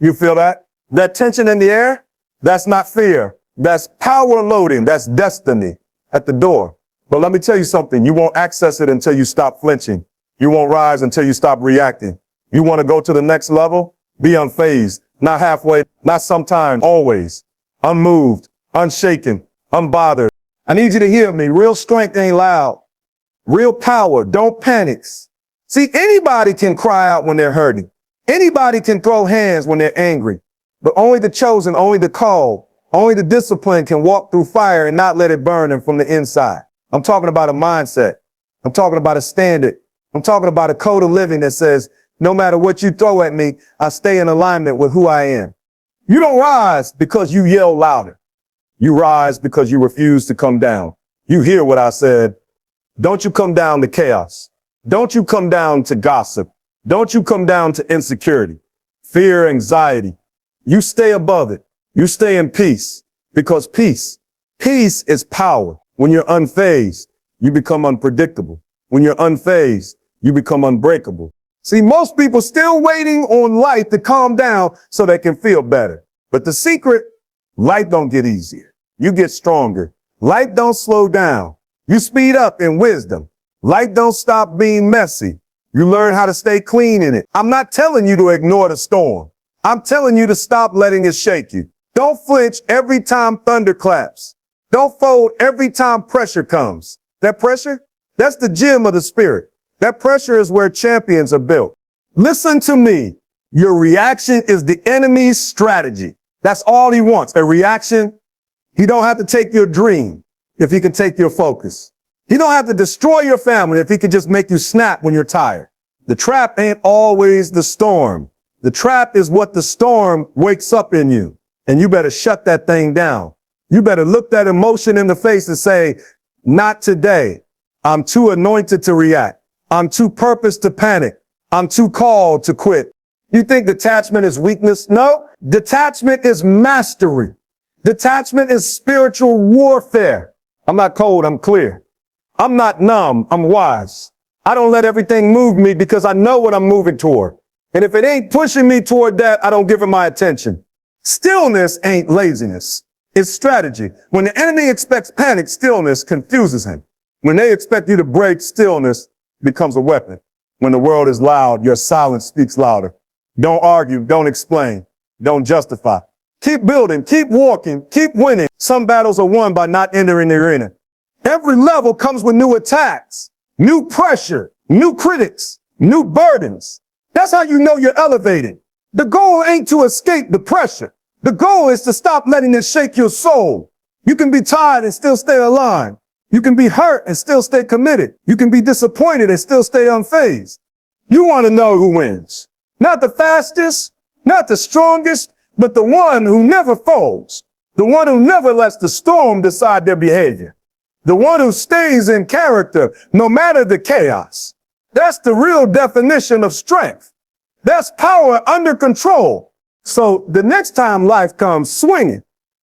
You feel that? That tension in the air? That's not fear. That's power loading. That's destiny at the door. But let me tell you something. You won't access it until you stop flinching. You won't rise until you stop reacting. You want to go to the next level? Be unfazed, not halfway, not sometimes, always. Unmoved, unshaken, unbothered. I need you to hear me. Real strength ain't loud. Real power, don't panic. See, anybody can cry out when they're hurting. Anybody can throw hands when they're angry. But only the chosen, only the called, only the disciplined can walk through fire and not let it burn them from the inside. I'm talking about a mindset. I'm talking about a standard. I'm talking about a code of living that says, no matter what you throw at me, I stay in alignment with who I am. You don't rise because you yell louder. You rise because you refuse to come down. You hear what I said. Don't you come down to chaos. Don't you come down to gossip. Don't you come down to insecurity, fear, anxiety. You stay above it. You stay in peace, because peace is power. When you're unfazed, you become unpredictable. When you're unfazed, you become unbreakable. See, most people still waiting on life to calm down so they can feel better. But the secret, life don't get easier. You get stronger. Life don't slow down. You speed up in wisdom. Life don't stop being messy. You learn how to stay clean in it. I'm not telling you to ignore the storm. I'm telling you to stop letting it shake you. Don't flinch every time thunder claps. Don't fold every time pressure comes. That pressure, that's the gym of the spirit. That pressure is where champions are built. Listen to me. Your reaction is the enemy's strategy. That's all he wants. A reaction. He don't have to take your dream if he can take your focus. He don't have to destroy your family if he can just make you snap when you're tired. The trap ain't always the storm. The trap is what the storm wakes up in you. And you better shut that thing down. You better look that emotion in the face and say, not today. I'm too anointed to react. I'm too purposed to panic. I'm too called to quit. You think detachment is weakness? No. Detachment is mastery. Detachment is spiritual warfare. I'm not cold, I'm clear. I'm not numb, I'm wise. I don't let everything move me because I know what I'm moving toward. And if it ain't pushing me toward that, I don't give it my attention. Stillness ain't laziness. It's strategy. When the enemy expects panic, stillness confuses him. When they expect you to break, stillness becomes a weapon. When the world is loud, your silence speaks louder. Don't argue, don't explain, don't justify. Keep building, keep walking, keep winning. Some battles are won by not entering the arena. Every level comes with new attacks, new pressure, new critics, new burdens. That's how you know you're elevating. The goal ain't to escape the pressure. The goal is to stop letting it shake your soul. You can be tired and still stay aligned. You can be hurt and still stay committed. You can be disappointed and still stay unfazed. You want to know who wins. Not the fastest, not the strongest, but the one who never folds. The one who never lets the storm decide their behavior. The one who stays in character no matter the chaos. That's the real definition of strength. That's power under control. So the next time life comes swinging,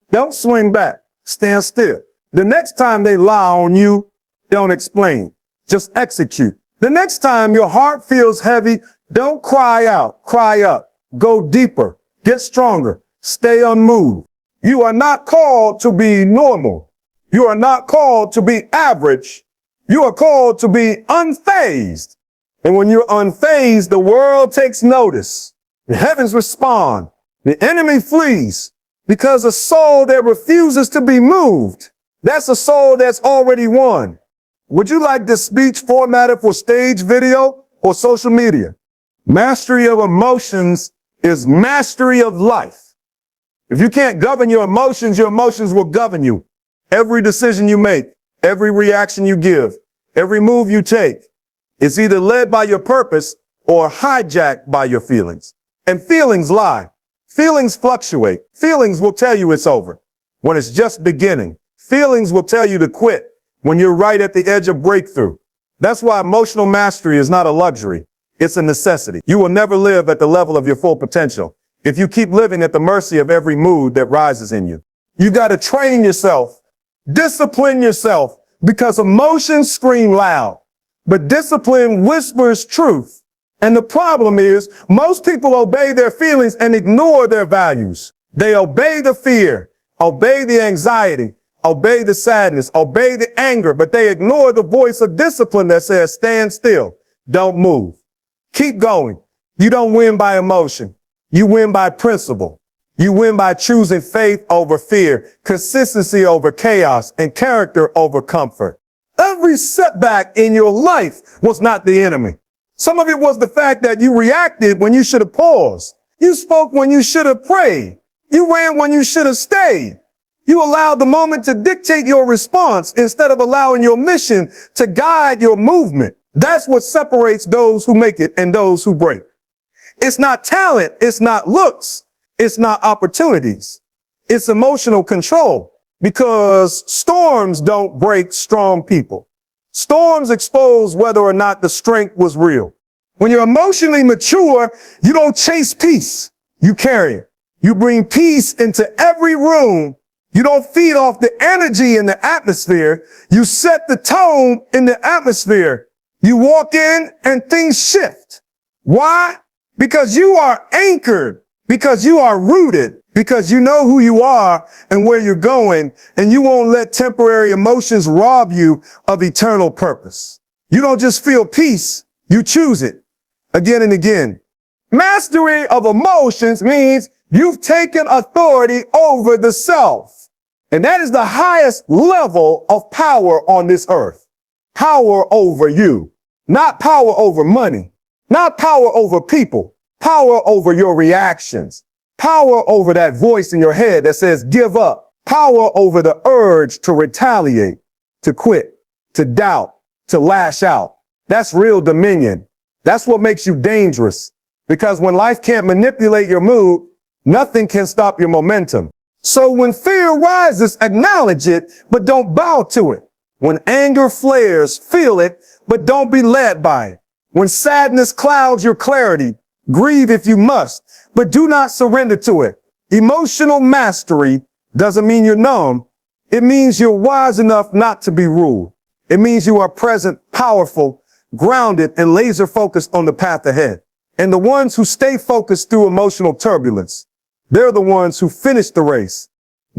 don't swing back. Stand still. The next time they lie on you, don't explain. Just execute. The next time your heart feels heavy, don't cry out. Cry up. Go deeper. Get stronger. Stay unmoved. You are not called to be normal. You are not called to be average. You are called to be unfazed. And when you're unfazed, the world takes notice. The heavens respond. The enemy flees because a soul that refuses to be moved, that's a soul that's already won. Would you like this speech formatted for stage video or social media? Mastery of emotions is mastery of life. If you can't govern your emotions will govern you. Every decision you make, every reaction you give, every move you take, is either led by your purpose or hijacked by your feelings. And feelings lie. Feelings fluctuate. Feelings will tell you it's over when it's just beginning. Feelings will tell you to quit when you're right at the edge of breakthrough. That's why emotional mastery is not a luxury. It's a necessity. You will never live at the level of your full potential if you keep living at the mercy of every mood that rises in you. You got to train yourself, discipline yourself, because emotions scream loud, but discipline whispers truth. And the problem is most people obey their feelings and ignore their values. They obey the fear, obey the anxiety, obey the sadness, obey the anger, but they ignore the voice of discipline that says, stand still, don't move. Keep going. You don't win by emotion. You win by principle. You win by choosing faith over fear, consistency over chaos, and character over comfort. Every setback in your life was not the enemy. Some of it was the fact that you reacted when you should have paused. You spoke when you should have prayed. You ran when you should have stayed. You allowed the moment to dictate your response instead of allowing your mission to guide your movement. That's what separates those who make it and those who break. It's not talent. It's not looks. It's not opportunities. It's emotional control, because storms don't break strong people. Storms expose whether or not the strength was real. When you're emotionally mature, you don't chase peace. You carry it. You bring peace into every room. You don't feed off the energy in the atmosphere. You set the tone in the atmosphere. You walk in and things shift. Why? Because you are anchored, because you are rooted, because you know who you are and where you're going, and you won't let temporary emotions rob you of eternal purpose. You don't just feel peace, you choose it again and again. Mastery of emotions means you've taken authority over the self. And that is the highest level of power on this earth. Power over you, not power over money, not power over people, power over your reactions, power over that voice in your head that says, give up, power over the urge to retaliate, to quit, to doubt, to lash out. That's real dominion. That's what makes you dangerous, because when life can't manipulate your mood, nothing can stop your momentum. So when fear rises, acknowledge it, but don't bow to it. When anger flares, feel it, but don't be led by it. When sadness clouds your clarity, grieve if you must, but do not surrender to it. Emotional mastery doesn't mean you're numb. It means you're wise enough not to be ruled. It means you are present, powerful, grounded, and laser focused on the path ahead. And the ones who stay focused through emotional turbulence, they're the ones who finish the race.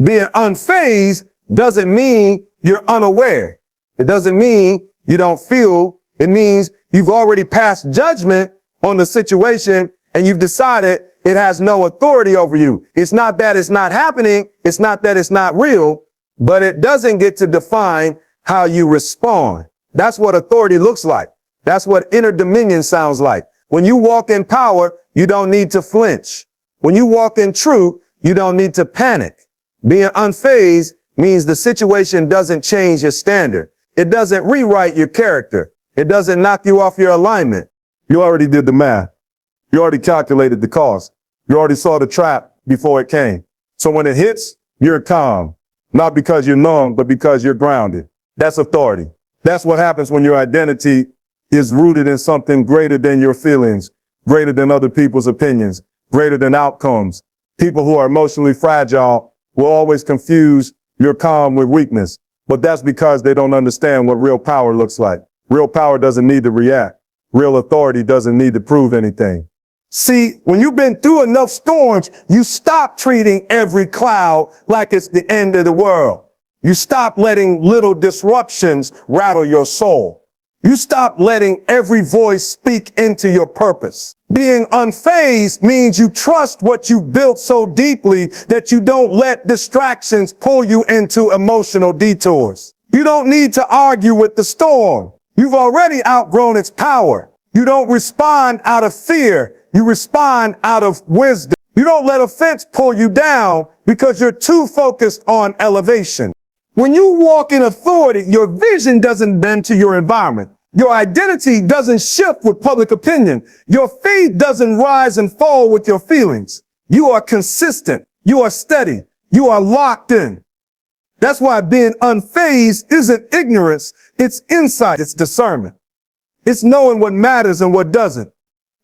Being unfazed doesn't mean you're unaware. It doesn't mean you don't feel. It means you've already passed judgment on the situation and you've decided it has no authority over you. It's not that it's not happening. It's not that it's not real, but it doesn't get to define how you respond. That's what authority looks like. That's what inner dominion sounds like. When you walk in power, you don't need to flinch. When you walk in truth, you don't need to panic. Being unfazed means the situation doesn't change your standard. It doesn't rewrite your character. It doesn't knock you off your alignment. You already did the math. You already calculated the cost. You already saw the trap before it came. So when it hits, you're calm. Not because you're numb, but because you're grounded. That's authority. That's what happens when your identity is rooted in something greater than your feelings, greater than other people's opinions, greater than outcomes. People who are emotionally fragile will always confuse your calm with weakness. But that's because they don't understand what real power looks like. Real power doesn't need to react. Real authority doesn't need to prove anything. See, when you've been through enough storms, you stop treating every cloud like it's the end of the world. You stop letting little disruptions rattle your soul. You stop letting every voice speak into your purpose. Being unfazed means you trust what you built so deeply that you don't let distractions pull you into emotional detours. You don't need to argue with the storm. You've already outgrown its power. You don't respond out of fear. You respond out of wisdom. You don't let offense pull you down because you're too focused on elevation. When you walk in authority, your vision doesn't bend to your environment. Your identity doesn't shift with public opinion. Your faith doesn't rise and fall with your feelings. You are consistent. You are steady. You are locked in. That's why being unfazed isn't ignorance. It's insight. It's discernment. It's knowing what matters and what doesn't.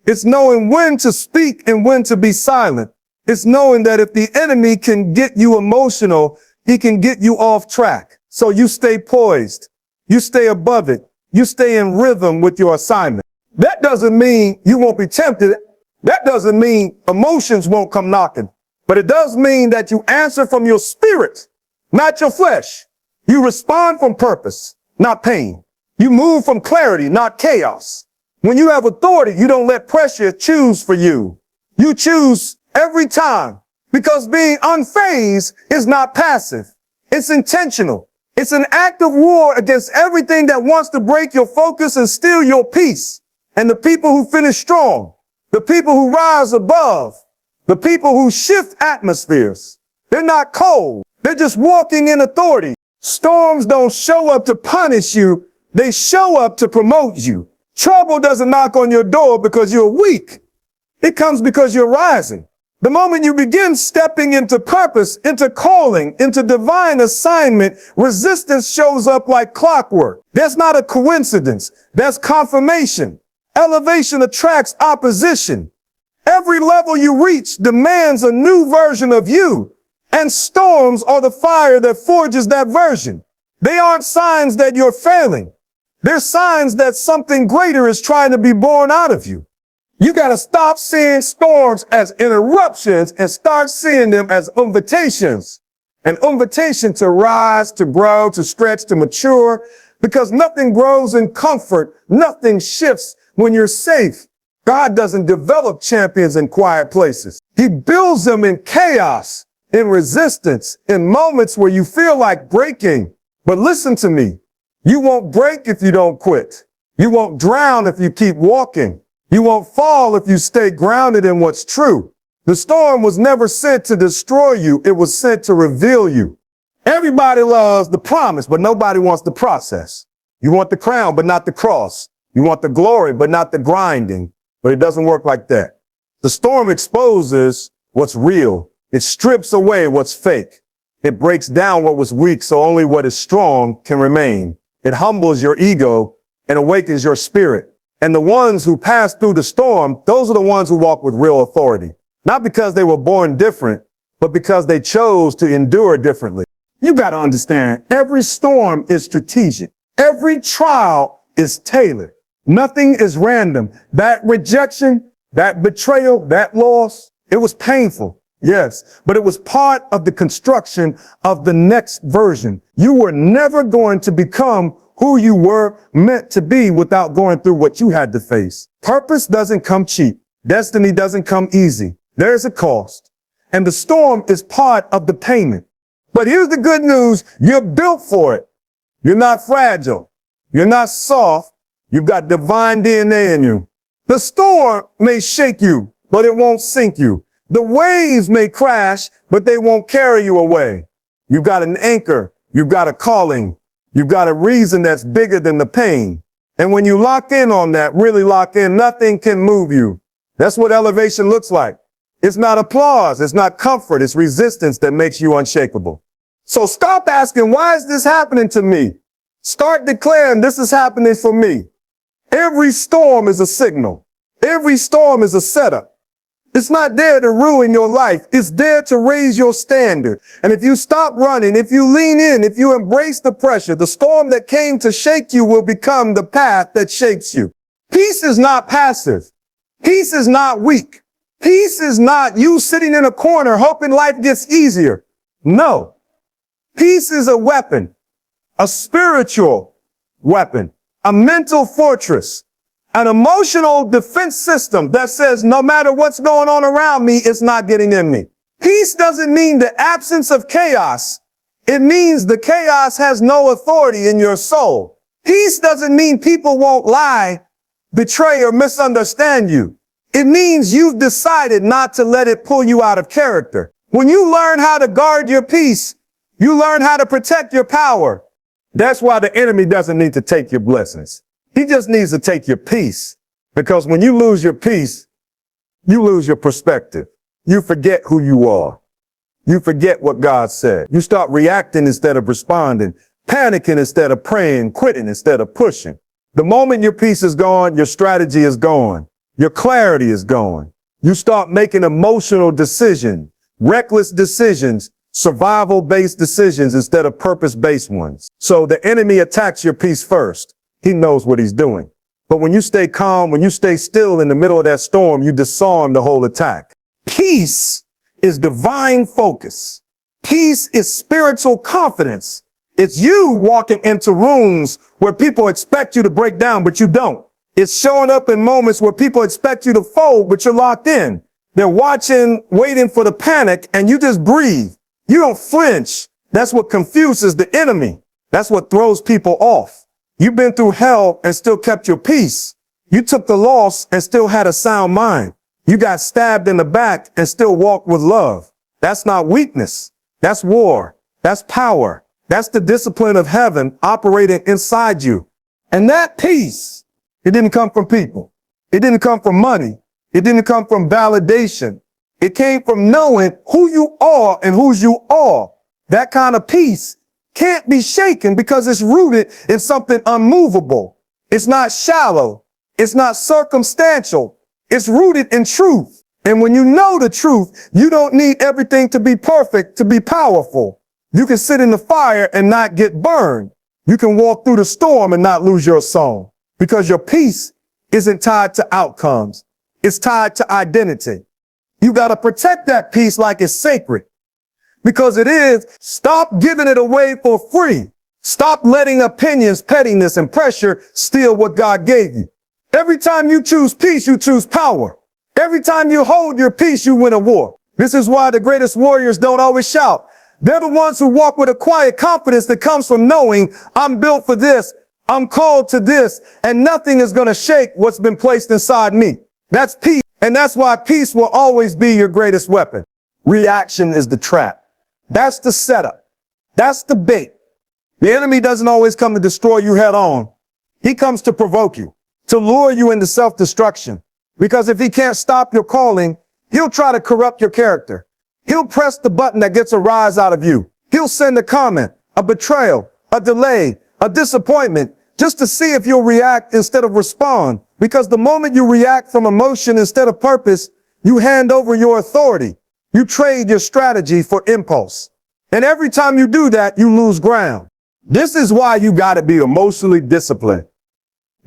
It's knowing when to speak and when to be silent. It's knowing that if the enemy can get you emotional, he can get you off track. So you stay poised. You stay above it. You stay in rhythm with your assignment. That doesn't mean you won't be tempted. That doesn't mean emotions won't come knocking. But it does mean that you answer from your spirit, not your flesh. You respond from purpose, not pain. You move from clarity, not chaos. When you have authority, you don't let pressure choose for you. You choose every time, because being unfazed is not passive. It's intentional. It's an act of war against everything that wants to break your focus and steal your peace. And the people who finish strong, the people who rise above, the people who shift atmospheres, they're not cold. They're just walking in authority. Storms don't show up to punish you. They show up to promote you. Trouble doesn't knock on your door because you're weak. It comes because you're rising. The moment you begin stepping into purpose, into calling, into divine assignment, resistance shows up like clockwork. That's not a coincidence. That's confirmation. Elevation attracts opposition. Every level you reach demands a new version of you. And storms are the fire that forges that version. They aren't signs that you're failing. They're signs that something greater is trying to be born out of you. You got to stop seeing storms as interruptions and start seeing them as invitations. An invitation to rise, to grow, to stretch, to mature, because nothing grows in comfort. Nothing shifts when you're safe. God doesn't develop champions in quiet places. He builds them in chaos, in resistance, in moments where you feel like breaking. But listen to me. You won't break if you don't quit. You won't drown if you keep walking. You won't fall if you stay grounded in what's true. The storm was never sent to destroy you. It was sent to reveal you. Everybody loves the promise, but nobody wants the process. You want the crown, but not the cross. You want the glory, but not the grinding. But it doesn't work like that. The storm exposes what's real. It strips away what's fake. It breaks down what was weak so only what is strong can remain. It humbles your ego and awakens your spirit. And the ones who pass through the storm, those are the ones who walk with real authority. Not because they were born different, but because they chose to endure differently. You got to understand, every storm is strategic. Every trial is tailored. Nothing is random. That rejection, that betrayal, that loss, it was painful. Yes, but it was part of the construction of the next version. You were never going to become who you were meant to be without going through what you had to face. Purpose doesn't come cheap. Destiny doesn't come easy. There's a cost. And the storm is part of the payment. But here's the good news. You're built for it. You're not fragile. You're not soft. You've got divine DNA in you. The storm may shake you, but it won't sink you. The waves may crash, but they won't carry you away. You've got an anchor. You've got a calling. You've got a reason that's bigger than the pain. And when you lock in on that, really lock in, nothing can move you. That's what elevation looks like. It's not applause. It's not comfort. It's resistance that makes you unshakable. So stop asking, why is this happening to me? Start declaring, this is happening for me. Every storm is a signal. Every storm is a setup. It's not there to ruin your life. It's there to raise your standard. And if you stop running, if you lean in, if you embrace the pressure, the storm that came to shake you will become the path that shapes you. Peace is not passive. Peace is not weak. Peace is not you sitting in a corner hoping life gets easier. No. Peace is a weapon, a spiritual weapon, a mental fortress, an emotional defense system that says no matter what's going on around me, it's not getting in me. Peace doesn't mean the absence of chaos. It means the chaos has no authority in your soul. Peace doesn't mean people won't lie, betray, or misunderstand you. It means you've decided not to let it pull you out of character. When you learn how to guard your peace, you learn how to protect your power. That's why the enemy doesn't need to take your blessings. He just needs to take your peace, because when you lose your peace, you lose your perspective. You forget who you are. You forget what God said. You start reacting instead of responding, panicking instead of praying, quitting instead of pushing. The moment your peace is gone, your strategy is gone. Your clarity is gone. You start making emotional decisions, reckless decisions, survival-based decisions instead of purpose-based ones. So the enemy attacks your peace first. He knows what he's doing. But when you stay calm, when you stay still in the middle of that storm, you disarm the whole attack. Peace is divine focus. Peace is spiritual confidence. It's you walking into rooms where people expect you to break down, but you don't. It's showing up in moments where people expect you to fold, but you're locked in. They're watching, waiting for the panic, and you just breathe. You don't flinch. That's what confuses the enemy. That's what throws people off. You've been through hell and still kept your peace. You took the loss and still had a sound mind. You got stabbed in the back and still walked with love. That's not weakness. That's war. That's power. That's the discipline of heaven operating inside you. And that peace, it didn't come from people. It didn't come from money. It didn't come from validation. It came from knowing who you are and whose you are. That kind of peace can't be shaken because it's rooted in something unmovable. It's not shallow. It's not circumstantial. It's rooted in truth. And when you know the truth, you don't need everything to be perfect to be powerful. You can sit in the fire and not get burned. You can walk through the storm and not lose your soul because your peace isn't tied to outcomes. It's tied to identity. You got to protect that peace like it's sacred because it is. Stop giving it away for free. Stop letting opinions, pettiness, and pressure steal what God gave you. Every time you choose peace, you choose power. Every time you hold your peace, you win a war. This is why the greatest warriors don't always shout. They're the ones who walk with a quiet confidence that comes from knowing I'm built for this, I'm called to this, and nothing is going to shake what's been placed inside me. That's peace. And that's why peace will always be your greatest weapon. Reaction is the trap. That's the setup. That's the bait. The enemy doesn't always come to destroy you head on. He comes to provoke you, to lure you into self-destruction. Because if he can't stop your calling, he'll try to corrupt your character. He'll press the button that gets a rise out of you. He'll send a comment, a betrayal, a delay, a disappointment, just to see if you'll react instead of respond. Because the moment you react from emotion instead of purpose, you hand over your authority. You trade your strategy for impulse. And every time you do that, you lose ground. This is why you got to be emotionally disciplined.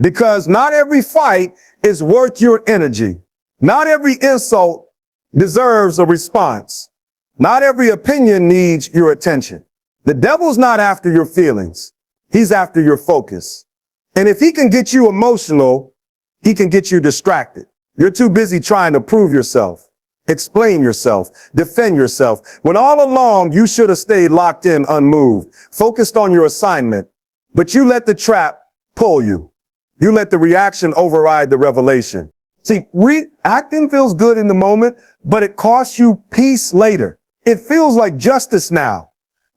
Because not every fight is worth your energy. Not every insult deserves a response. Not every opinion needs your attention. The devil's not after your feelings. He's after your focus. And if he can get you emotional, he can get you distracted. You're too busy trying to prove yourself, explain yourself, defend yourself, when all along you should have stayed locked in, unmoved, focused on your assignment. But you let the trap pull you. You let the reaction override the revelation. See, reacting feels good in the moment, but it costs you peace later. It feels like justice now,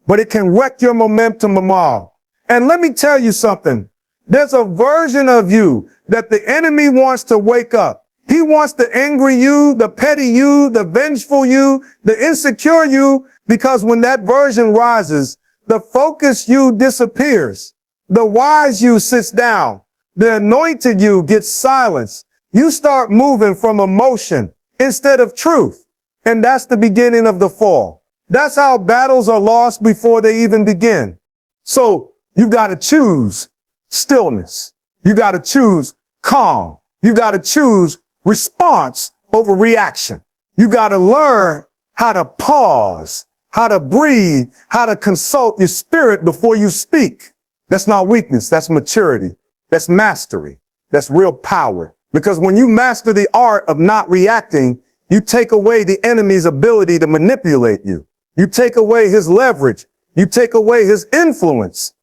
but it can wreck your momentum tomorrow. And let me tell you something. There's a version of you that the enemy wants to wake up. He wants the angry you, the petty you, the vengeful you, the insecure you, because when that version rises, the focus you disappears. The wise you sits down. The anointed you gets silenced. You start moving from emotion instead of truth. And that's the beginning of the fall. That's how battles are lost before they even begin. So you got to choose stillness. You got to choose calm. You got to choose response over reaction. You got to learn how to pause, how to breathe, how to consult your spirit before you speak. That's not weakness. That's maturity. That's mastery. That's real power. Because when you master the art of not reacting, you take away the enemy's ability to manipulate you. You take away his leverage. You take away his influence.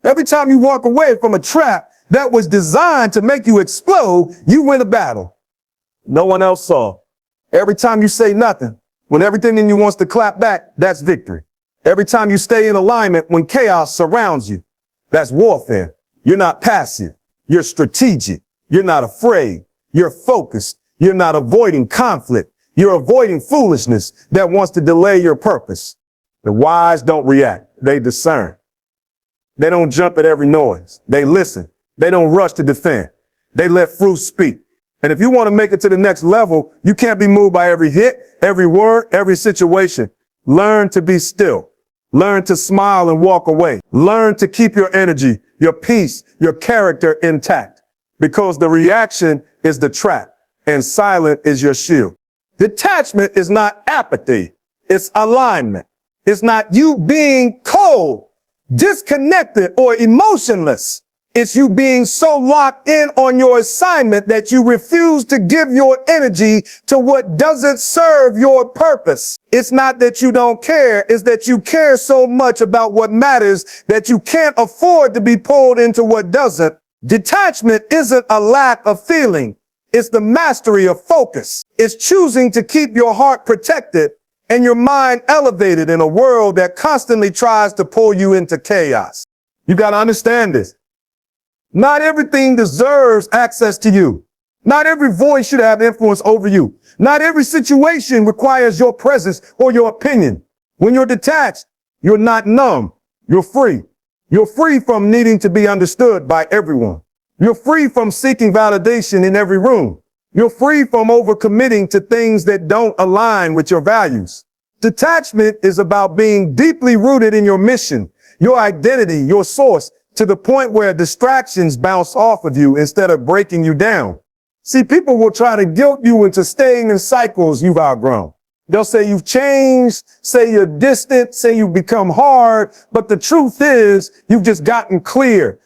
Every time you walk away from a trap that was designed to make you explode, you win a battle no one else saw. Every time you say nothing, when everything in you wants to clap back, that's victory. Every time you stay in alignment when chaos surrounds you, that's warfare. You're not passive. You're strategic. You're not afraid. You're focused. You're not avoiding conflict. You're avoiding foolishness that wants to delay your purpose. The wise don't react. They discern. They don't jump at every noise. They listen. They don't rush to defend. They let fruit speak. And if you want to make it to the next level, you can't be moved by every hit, every word, every situation. Learn to be still. Learn to smile and walk away. Learn to keep your energy, your peace, your character intact. because the reaction is the trap and silent is your shield. Detachment is not apathy. It's alignment. It's not you being cold, disconnected, or emotionless. It's you being so locked in on your assignment that you refuse to give your energy to what doesn't serve your purpose. It's not that you don't care, it's that you care so much about what matters that you can't afford to be pulled into what doesn't. Detachment isn't a lack of feeling. It's the mastery of focus. It's choosing to keep your heart protected and your mind elevated in a world that constantly tries to pull you into chaos. You got to understand this. Not everything deserves access to you. Not every voice should have influence over you. Not every situation requires your presence or your opinion. When you're detached, you're not numb. You're free. You're free from needing to be understood by everyone. You're free from seeking validation in every room. You're free from overcommitting to things that don't align with your values. Detachment is about being deeply rooted in your mission, your identity, your source, to the point where distractions bounce off of you instead of breaking you down. See, people will try to guilt you into staying in cycles you've outgrown. They'll say you've changed, say you're distant, say you've become hard, but the truth is you've just gotten clear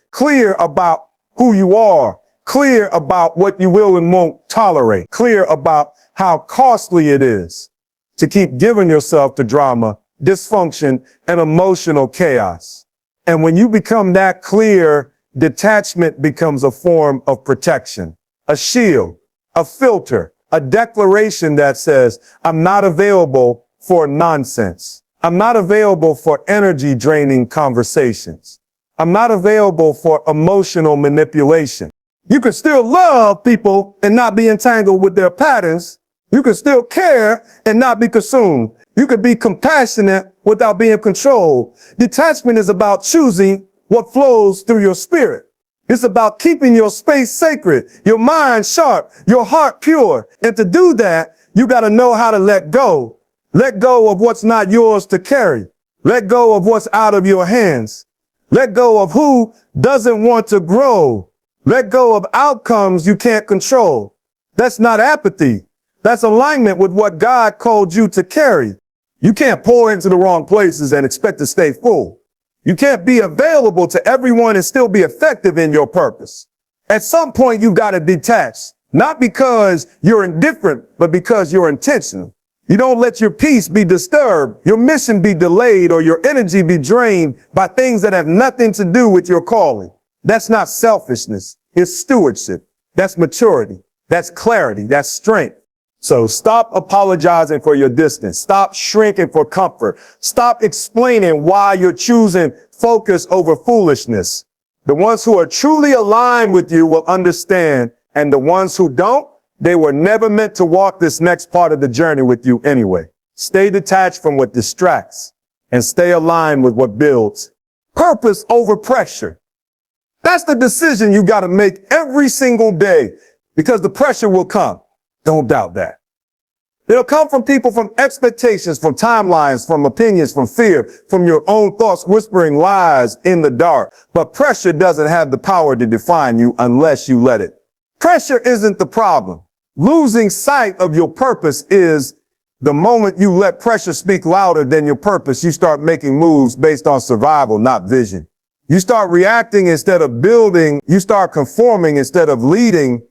about who you are, clear about what you will and won't tolerate, clear about how costly it is to keep giving yourself to drama, dysfunction, and emotional chaos. And when you become that clear, detachment becomes a form of protection, a shield, a filter, a declaration that says, I'm not available for nonsense. I'm not available for energy draining conversations. I'm not available for emotional manipulation. You can still love people and not be entangled with their patterns. You can still care and not be consumed. You could be compassionate without being controlled. Detachment is about choosing what flows through your spirit. It's about keeping your space sacred, your mind sharp, your heart pure. And to do that, you got to know how to let go. Let go of what's not yours to carry. Let go of what's out of your hands. Let go of who doesn't want to grow. Let go of outcomes you can't control. That's not apathy. That's alignment with what God called you to carry. You can't pour into the wrong places and expect to stay full. You can't be available to everyone and still be effective in your purpose. At some point, you've got to detach, not because you're indifferent, but because you're intentional. You don't let your peace be disturbed, your mission be delayed, or your energy be drained by things that have nothing to do with your calling. That's not selfishness. It's stewardship. That's maturity. That's clarity. That's strength. So stop apologizing for your distance. Stop shrinking for comfort. Stop explaining why you're choosing focus over foolishness. The ones who are truly aligned with you will understand, and the ones who don't, they were never meant to walk this next part of the journey with you anyway. Stay detached from what distracts and stay aligned with what builds. Purpose over pressure. That's the decision you got to make every single day, because the pressure will come. Don't doubt that. It'll come from people, from expectations, from timelines, from opinions, from fear, from your own thoughts whispering lies in the dark. But pressure doesn't have the power to define you unless you let it. Pressure isn't the problem. Losing sight of your purpose is the moment you let pressure speak louder than your purpose. You start making moves based on survival, not vision. You start reacting instead of building. You start conforming instead of leading.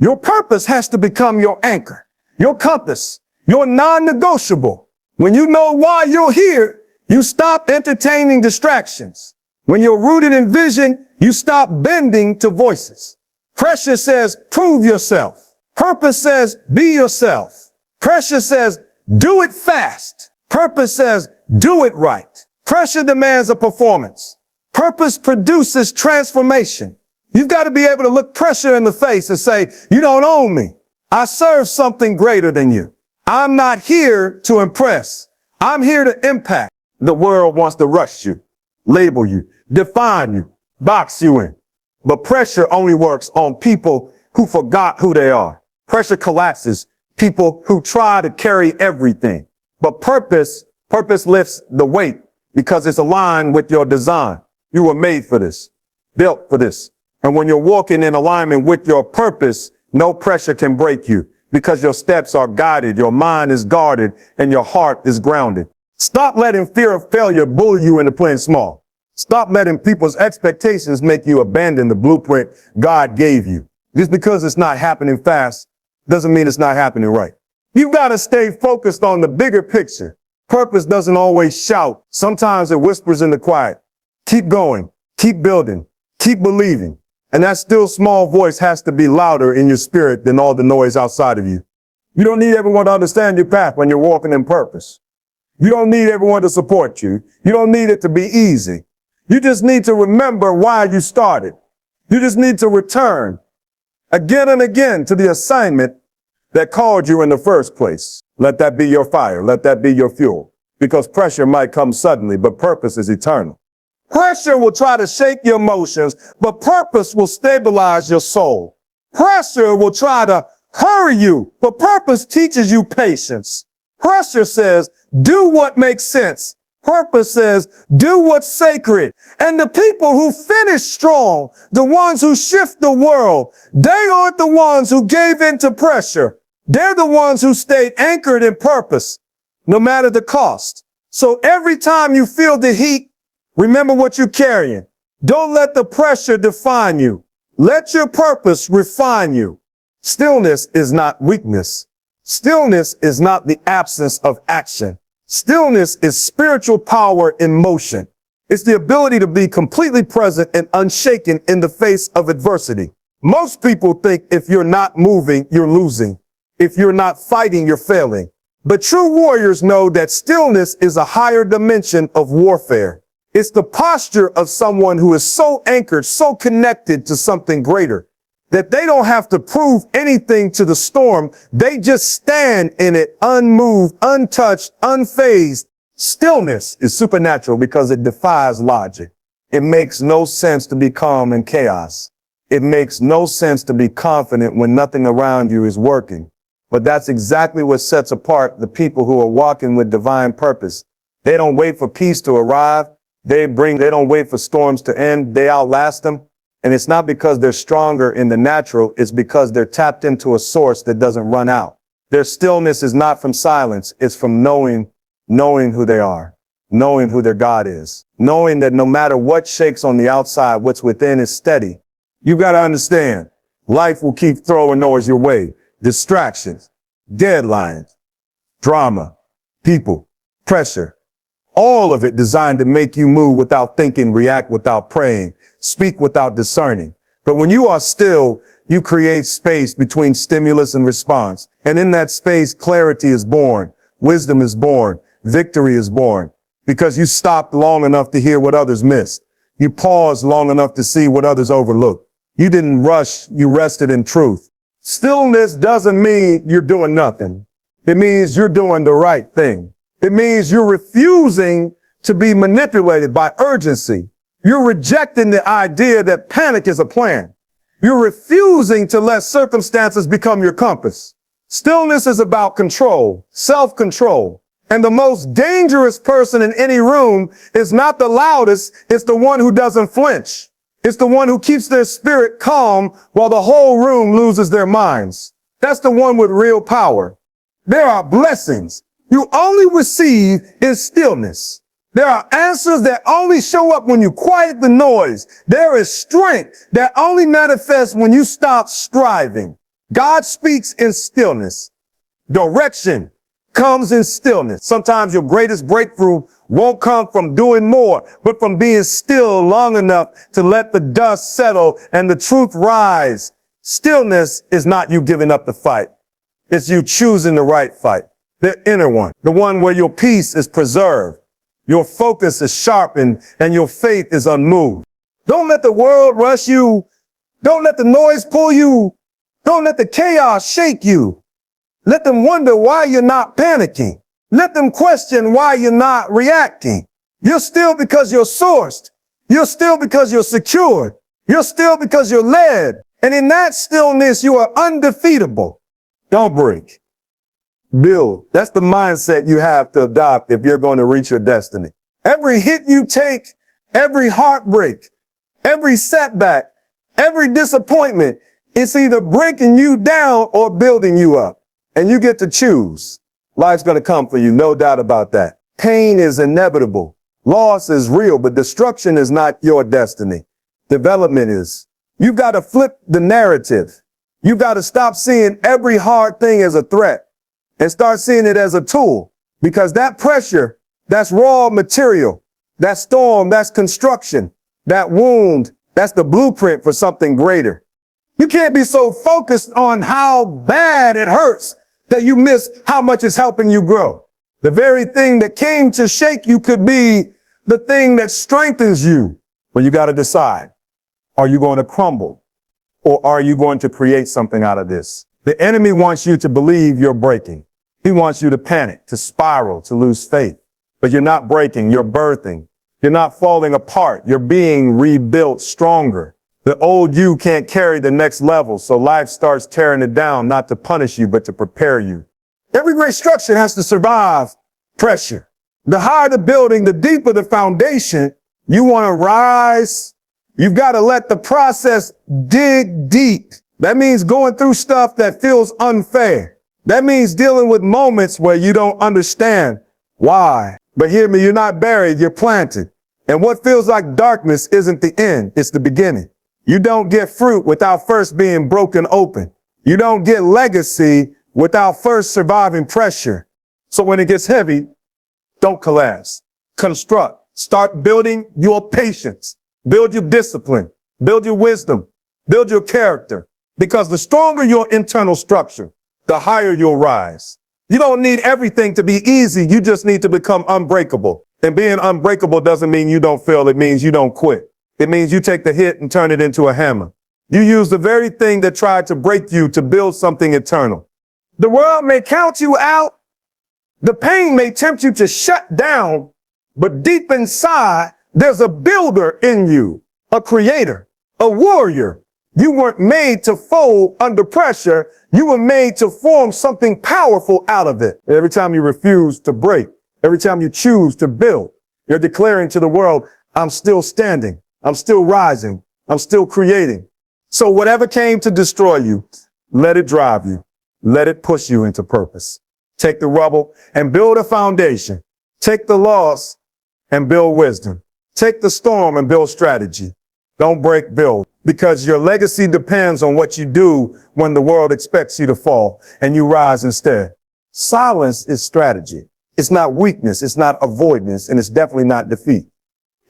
Your purpose has to become your anchor, your compass, your non-negotiable. When you know why you're here, you stop entertaining distractions. When you're rooted in vision, you stop bending to voices. Pressure says, prove yourself. Purpose says, be yourself. Pressure says, do it fast. Purpose says, do it right. Pressure demands a performance. Purpose produces transformation. You've got to be able to look pressure in the face and say, you don't own me. I serve something greater than you. I'm not here to impress. I'm here to impact. The world wants to rush you, label you, define you, box you in. But pressure only works on people who forgot who they are. Pressure collapses people who try to carry everything. But purpose lifts the weight because it's aligned with your design. You were made for this, built for this. And when you're walking in alignment with your purpose, no pressure can break you because your steps are guided, your mind is guarded, and your heart is grounded. Stop letting fear of failure bully you into playing small. Stop letting people's expectations make you abandon the blueprint God gave you. Just because it's not happening fast doesn't mean it's not happening right. You've got to stay focused on the bigger picture. Purpose doesn't always shout. Sometimes it whispers in the quiet. Keep going, keep building, keep believing. And that still small voice has to be louder in your spirit than all the noise outside of you. You don't need everyone to understand your path when you're walking in purpose. You don't need everyone to support you. You don't need it to be easy. You just need to remember why you started. You just need to return again and again to the assignment that called you in the first place. Let that be your fire. Let that be your fuel. Because pressure might come suddenly, but purpose is eternal. Pressure will try to shake your emotions, but purpose will stabilize your soul. Pressure will try to hurry you, but purpose teaches you patience. Pressure says, do what makes sense. Purpose says, do what's sacred. And the people who finish strong, the ones who shift the world, they aren't the ones who gave in to pressure. They're the ones who stayed anchored in purpose, no matter the cost. So every time you feel the heat, remember what you're carrying. Don't let the pressure define you. Let your purpose refine you. Stillness is not weakness. Stillness is not the absence of action. Stillness is spiritual power in motion. It's the ability to be completely present and unshaken in the face of adversity. Most people think if you're not moving, you're losing. If you're not fighting, you're failing. But true warriors know that stillness is a higher dimension of warfare. It's the posture of someone who is so anchored, so connected to something greater, that they don't have to prove anything to the storm. They just stand in it, unmoved, untouched, unfazed. Stillness is supernatural because it defies logic. It makes no sense to be calm in chaos. It makes no sense to be confident when nothing around you is working. But that's exactly what sets apart the people who are walking with divine purpose. They don't wait for peace to arrive. They don't wait for storms to end. They outlast them. And it's not because they're stronger in the natural. It's because they're tapped into a source that doesn't run out. Their stillness is not from silence. It's from knowing who they are, knowing who their God is, knowing that no matter what shakes on the outside, what's within is steady. You got to understand, life will keep throwing noise your way. Distractions, deadlines, drama, people, pressure. All of it designed to make you move without thinking, react without praying, speak without discerning. But when you are still, you create space between stimulus and response. And in that space, clarity is born, wisdom is born, victory is born. Because you stopped long enough to hear what others missed. You paused long enough to see what others overlooked. You didn't rush, you rested in truth. Stillness doesn't mean you're doing nothing. It means you're doing the right thing. It means you're refusing to be manipulated by urgency. You're rejecting the idea that panic is a plan. You're refusing to let circumstances become your compass. Stillness is about control, self-control. And the most dangerous person in any room is not the loudest, it's the one who doesn't flinch. It's the one who keeps their spirit calm while the whole room loses their minds. That's the one with real power. There are blessings you only receive in stillness. There are answers that only show up when you quiet the noise. There is strength that only manifests when you stop striving. God speaks in stillness. Direction comes in stillness. Sometimes your greatest breakthrough won't come from doing more, but from being still long enough to let the dust settle and the truth rise. Stillness is not you giving up the fight. It's you choosing the right fight, the inner one, the one where your peace is preserved, your focus is sharpened, and your faith is unmoved. Don't let the world rush you. Don't let the noise pull you. Don't let the chaos shake you. Let them wonder why you're not panicking. Let them question why you're not reacting. You're still because you're sourced. You're still because you're secured. You're still because you're led. And in that stillness, you are undefeatable. Don't break. Build. That's the mindset you have to adopt if you're going to reach your destiny. Every hit you take, every heartbreak, every setback, Every disappointment, it's either breaking you down or building you up. And you get to choose. Life's going to come for you, no doubt about that. Pain is inevitable. Loss is real, but destruction is not your destiny. Development is. You've got to flip the narrative. You've got to stop seeing every hard thing as a threat and start seeing it as a tool, because that pressure, that's raw material. That storm, that's construction. That wound, that's the blueprint for something greater. You can't be so focused on how bad it hurts that you miss how much it's helping you grow. The very thing that came to shake you could be the thing that strengthens you. But you got to decide, are you going to crumble or are you going to create something out of this? The enemy wants you to believe you're breaking. He wants you to panic, to spiral, to lose faith. But you're not breaking, you're birthing. You're not falling apart. You're being rebuilt stronger. The old you can't carry the next level, so life starts tearing it down, not to punish you, but to prepare you. Every great structure has to survive pressure. The higher the building, the deeper the foundation. You want to rise. You've got to let the process dig deep. That means going through stuff that feels unfair. That means dealing with moments where you don't understand why. But hear me, you're not buried, you're planted. And what feels like darkness isn't the end, it's the beginning. You don't get fruit without first being broken open. You don't get legacy without first surviving pressure. So when it gets heavy, don't collapse. Construct. Start building your patience. Build your discipline. Build your wisdom. Build your character. Because the stronger your internal structure, the higher you'll rise. You don't need everything to be easy. You just need to become unbreakable. And being unbreakable doesn't mean you don't fail. It means you don't quit. It means you take the hit and turn it into a hammer. You use the very thing that tried to break you to build something eternal. The world may count you out. The pain may tempt you to shut down. But deep inside, there's a builder in you, a creator, a warrior. You weren't made to fold under pressure. You were made to form something powerful out of it. Every time you refuse to break, every time you choose to build, you're declaring to the world, I'm still standing. I'm still rising. I'm still creating. So whatever came to destroy you, let it drive you. Let it push you into purpose. Take the rubble and build a foundation. Take the loss and build wisdom. Take the storm and build strategy. Don't break, build. Because your legacy depends on what you do when the world expects you to fall and you rise instead. Silence is strategy. It's not weakness. It's not avoidance. And it's definitely not defeat.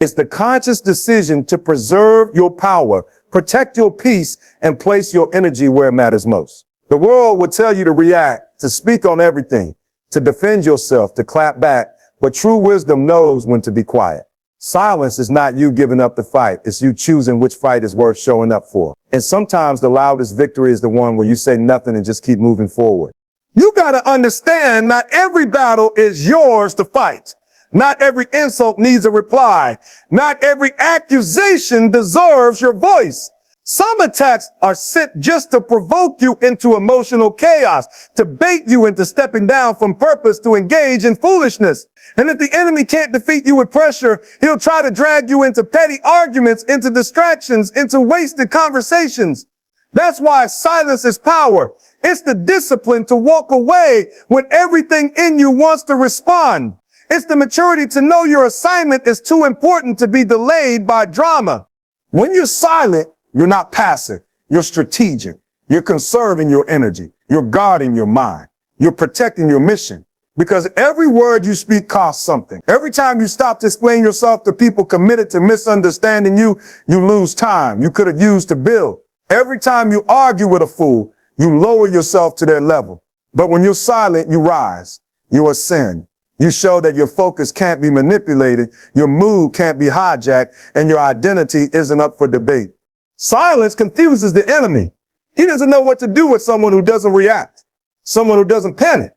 It's the conscious decision to preserve your power, protect your peace, and place your energy where it matters most. The world would tell you to react, to speak on everything, to defend yourself, to clap back, but true wisdom knows when to be quiet. Silence is not you giving up the fight. It's you choosing which fight is worth showing up for. And sometimes the loudest victory is the one where you say nothing and just keep moving forward. You got to understand not every battle is yours to fight. Not every insult needs a reply. Not every accusation deserves your voice. Some attacks are sent just to provoke you into emotional chaos, to bait you into stepping down from purpose to engage in foolishness. And if the enemy can't defeat you with pressure, he'll try to drag you into petty arguments, into distractions, into wasted conversations. That's why silence is power. It's the discipline to walk away when everything in you wants to respond. It's the maturity to know your assignment is too important to be delayed by drama. When you're silent, you're not passive. You're strategic. You're conserving your energy. You're guarding your mind. You're protecting your mission. Because every word you speak costs something. Every time you stop to explain yourself to people committed to misunderstanding you, you lose time you could have used to build. Every time you argue with a fool, you lower yourself to their level. But when you're silent, you rise. You ascend. You show that your focus can't be manipulated, your mood can't be hijacked, and your identity isn't up for debate. Silence confuses the enemy. He doesn't know what to do with someone who doesn't react, someone who doesn't panic,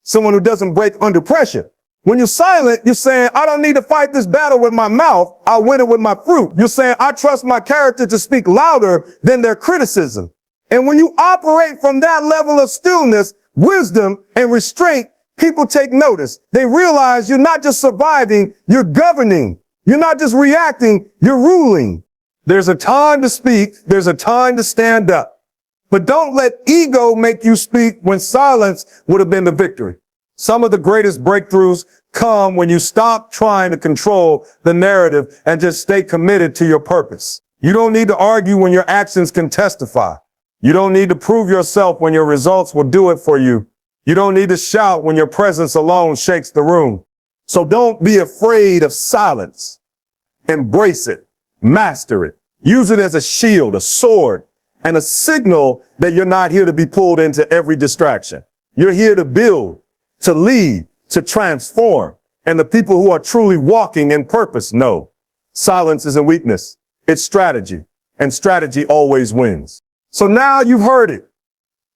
someone who doesn't break under pressure. When you're silent, you're saying, I don't need to fight this battle with my mouth. I'll win it with my fruit. You're saying, I trust my character to speak louder than their criticism. And when you operate from that level of stillness, wisdom, and restraint, people take notice. They realize you're not just surviving, you're governing. You're not just reacting, you're ruling. There's a time to speak. There's a time to stand up. But don't let ego make you speak when silence would have been the victory. Some of the greatest breakthroughs come when you stop trying to control the narrative and just stay committed to your purpose. You don't need to argue when your actions can testify. You don't need to prove yourself when your results will do it for you. You don't need to shout when your presence alone shakes the room. So don't be afraid of silence. Embrace it. Master it. Use it as a shield, a sword, and a signal that you're not here to be pulled into every distraction. You're here to build, to lead, to transform. And the people who are truly walking in purpose know silence isn't weakness. It's strategy, and strategy always wins. So now you've heard it.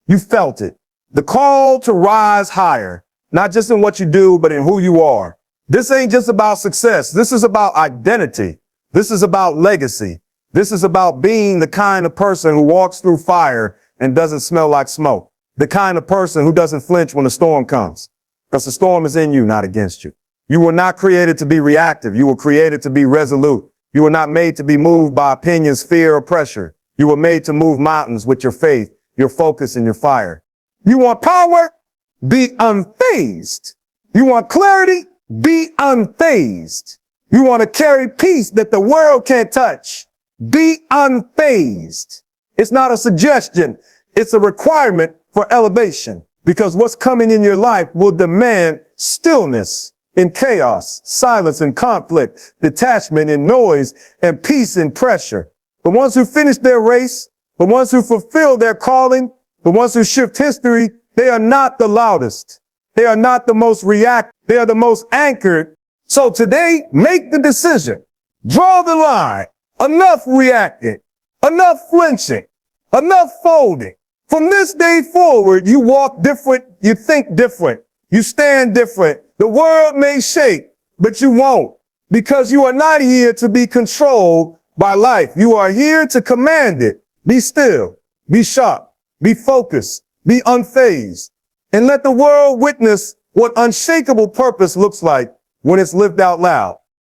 You felt it. The call to rise higher, not just in what you do, but in who you are. This ain't just about success. This is about identity. This is about legacy. This is about being the kind of person who walks through fire and doesn't smell like smoke. The kind of person who doesn't flinch when the storm comes. Because the storm is in you, not against you. You were not created to be reactive. You were created to be resolute. You were not made to be moved by opinions, fear, or pressure. You were made to move mountains with your faith, your focus, and your fire. You want power? Be unfazed. You want clarity? Be unfazed. You want to carry peace that the world can't touch? Be unfazed. It's not a suggestion. It's a requirement for elevation, because what's coming in your life will demand stillness in chaos, silence in conflict, detachment in noise, and peace in pressure. The ones who finish their race, the ones who fulfill their calling, the ones who shift history, they are not the loudest. They are not the most reactive. They are the most anchored. So today, make the decision. Draw the line. Enough reacting. Enough flinching. Enough folding. From this day forward, you walk different. You think different. You stand different. The world may shake, but you won't, because you are not here to be controlled by life. You are here to command it. Be still. Be sharp. Be focused. Be unfazed. And let the world witness what unshakable purpose looks like when it's lived out loud.